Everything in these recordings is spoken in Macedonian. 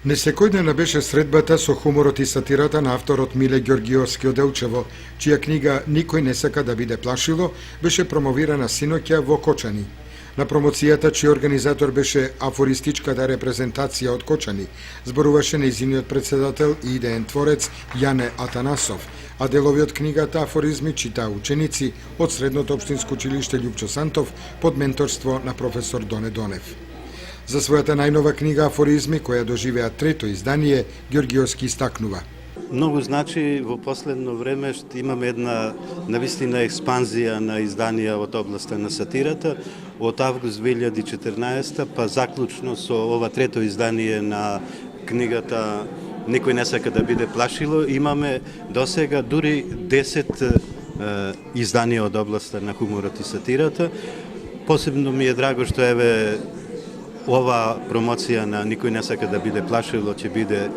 Несекојдневна беше средбата со хуморот и сатирата на авторот Миле Ѓоргиовски од Делчево, чија книга «Никој не сака да биде плашило» беше промовирана синоќа во Кочани. На промоцијата, чиј организатор беше афористичката репрезентација од Кочани, зборуваше нејзиниот председател и идеен творец Јане Атанасов, а делови од книгата афоризми читаа ученици од Средното општинско училиште Љупчо Сантов под менторство на професор Доне Донев. За својата најнова книга «Афоризми», која доживеа трето издание, Ѓоргиовски истакнува: Многу значи во последно време што имаме една навистина експанзија на изданија од областа на сатирата. Од август 2014 па заклучно со ова трето издание на книгата «Никој не сака да биде плашило», имаме досега дури 10 изданија од областа на хуморот и сатирата. Посебно ми е драго што еве ова промоција на «Никој не сака да биде плашило» ќе биде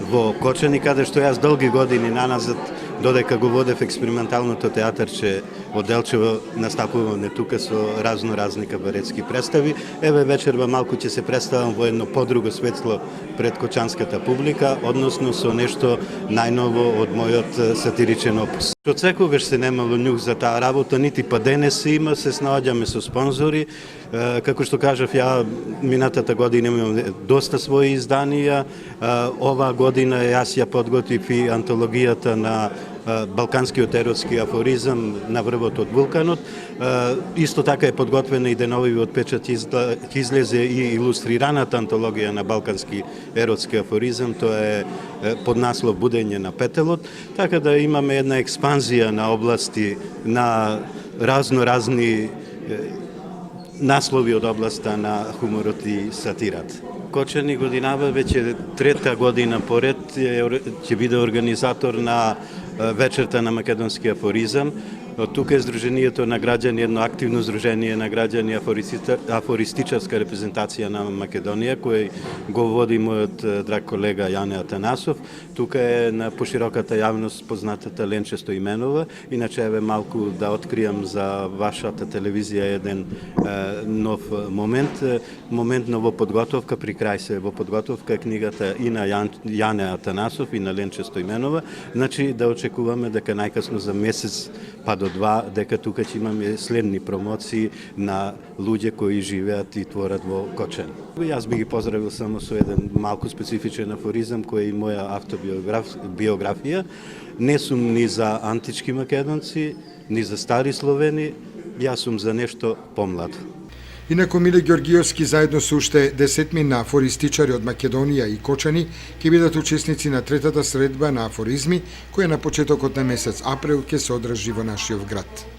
во Кочани, каде што јас долги години наназад, додека го водев експерименталното театарче од Делчево, настапуваме тука со разни кабаретски представи. Еве вечерва малку ќе се представам во едно подруго светло пред кочанската публика, односно со нешто најново од мојот сатиричен опус. Од секогаш се немало њух за таа работа, нити па денес има, се снаоѓаме со спонзори. Како што кажав, ја минатата година имам доста своји изданија. Ова година јас ја подготвив и антологијата на балканскиот еротски афоризам на врвот од вулканот. Исто така е подготвена и деновивиот печат, ќе излезе и илустрираната антологија на балкански еротски афоризам, тоа е под наслов Будење на петелот, така да имаме една експанзија на области на разни наслови од областа на хуморот и сатирата. Кочани годинава веќе трета година поред ќе биде организатор на вечерта на македонски афоризам. Тука е Сдруженијето на граѓани, едно активно здружение на граѓани, афористичарска репрезентација на Македонија, кој го води мојот драг колега Јане Атанасов. Тука е на пошироката јавност познатата Ленче Стоименова. Иначе еве малку да откријам за вашата телевизија еден нов момент во подготовка, при крај се во подготовка е книгата и на Јане Атанасов и на Ленче Стоименова. Значи да очекуваме дека најкасно за месец па до 2 дека тука ќе имаме следни промоции на луѓе кои живеат и творат во Кочани. Јас би ги поздравил само со еден малку специфичен афоризам кој е и моја автобиографија. Не сум ни за антички македонци, ни за стари словени, јас сум за нешто помладо. Инаку Миле Ѓоргиовски заедно со уште 10 афористичари од Македонија и Кочани ќе бидат учесници на третата средба на афоризми, која на почетокот на месец април ќе се одржи во нашиот град.